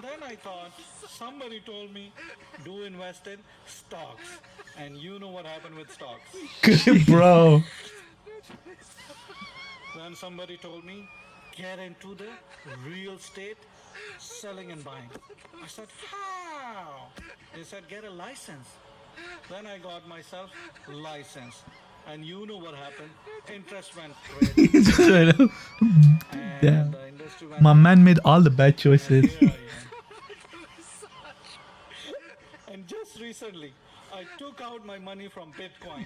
Then I thought, somebody told me, do invest in stocks. And you know what happened with stocks. Bro. Then somebody told me, get into the real estate, selling and buying. I said, how? They said, get a license. Then I got myself license. And you know what happened. Interest went crazy. And Damn. the industry went My down. man made all the bad choices. Here I am. And just recently, I took out my money from Bitcoin.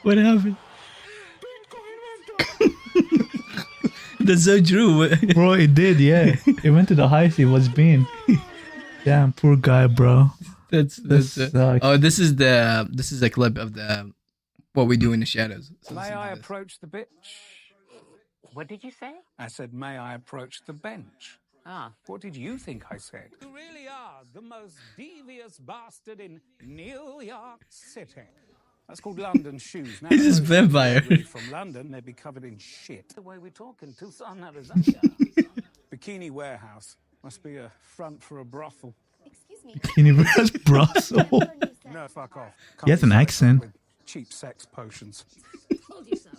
What happened? Bitcoin went up. That's so true. Bro, it did, yeah. It went to the highest it was been. Damn, poor guy, bro. That's sucks. oh, this is a clip of the what we do in the shadows. So May listen to I this. approach the bitch? What did you say? I said, may I approach the bench? Ah, What did you think I said? You really are the most devious bastard in New York City. That's called London shoes. Now, He's just those shoes vampire. are really from London, they'd be covered in shit. The way we talk in Tucson, Arizona. Bikini warehouse must be a front for a brothel. Excuse me. Universe Brussels. No, fuck off. He has an accent. With cheap sex potions. Told you so.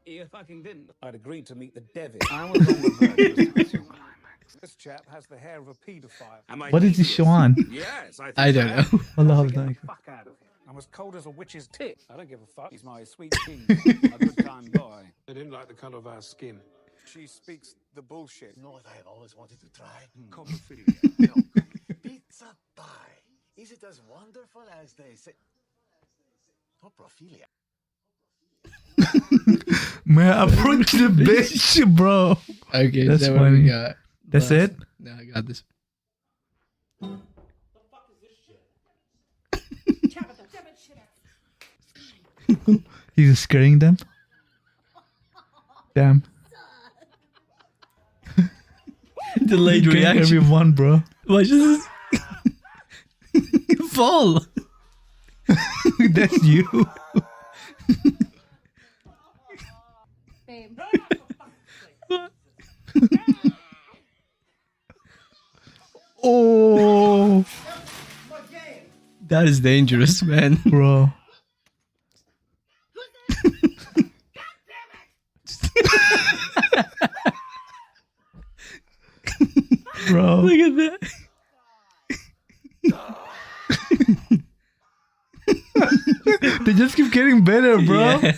You fucking didn't. I'd agreed to meet the devil. I was on the verge of sexual climax. This chap has the hair of a paedophile. Am I What is this show on? Yes, I think I don't know. Allah Get the Allah. fuck out of here. I'm as cold as a witch's tit. I don't give a fuck. He's my sweet king. A good time boy. I didn't like the color of our skin. She speaks the bullshit. You know what I have always wanted to try? Coprophilia. No. Pizza pie. Is it as wonderful as they say? Coprophilia. Man, approach the bitch, bro. Okay, That's so what we funny. got? That's it? No, I got this. He's scaring them. Damn. Delayed Gang reaction. everyone, bro. Watch this. Fall. That's you. Babe. Oh, That is dangerous, man. bro. Bro, Look at that. they just keep getting better, bro. Yeah.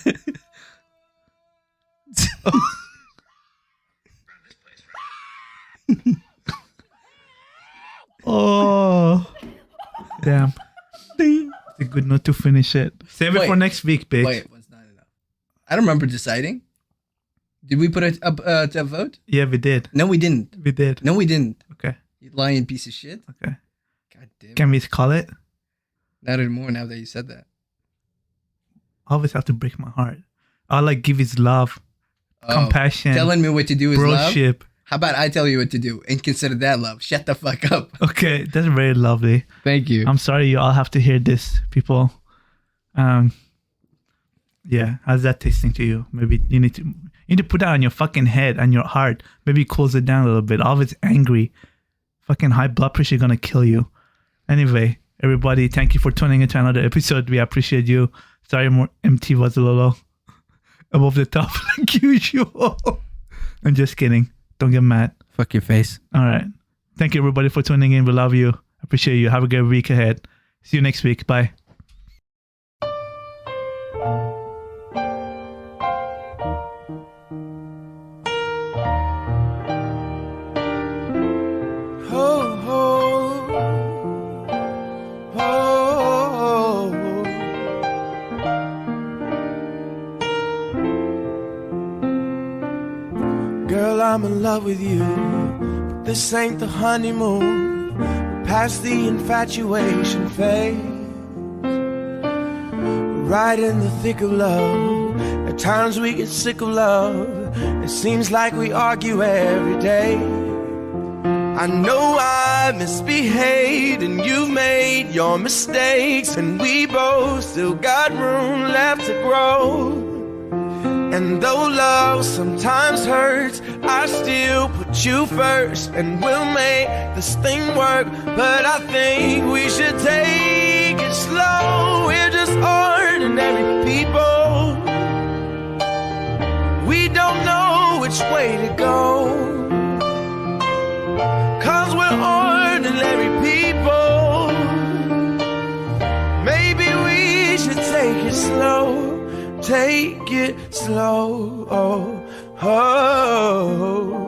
Oh, damn. It's a good note to finish it. Save it Wait. for next week, bitch. Wait, what's not enough? I don't remember deciding. Did we put it up to a vote? Yeah, we did. No, we didn't. We did. No, we didn't. Okay. You lying piece of shit. Okay. God damn. Can we call it? Not anymore now that you said that. I always have to break my heart. I like give his love compassion, telling me what to do is love. broship. How about I tell you what to do and consider that love? Shut the fuck up. Okay, that's very lovely. Thank you. I'm sorry you all have to hear this, people. Yeah, how's that tasting to you? Maybe you need to put that on your fucking head and your heart. Maybe close it down a little bit. All of it's angry. Fucking high blood pressure gonna kill you. Anyway, everybody, thank you for tuning into another episode. We appreciate you. Sorry, more MT was a little above the top like usual. I'm just kidding. Don't get mad. Fuck your face. All right. Thank you, everybody, for tuning in. We love you. Appreciate you. Have a good week ahead. See you next week. Bye. Oh, oh, oh. Girl, I'm in love with you. But this ain't the honeymoon. We're past the infatuation phase. We're right in the thick of love. At times we get sick of love. It seems like we argue every day. I know I misbehaved and you've made your mistakes, and we both still got room left to grow. And though love sometimes hurts, I still put you first, and we'll make this thing work. But I think we should take it slow. We're just ordinary people. We don't know which way to go, 'cause we're ordinary people. Maybe we should take it slow. Take it slow. Oh, oh.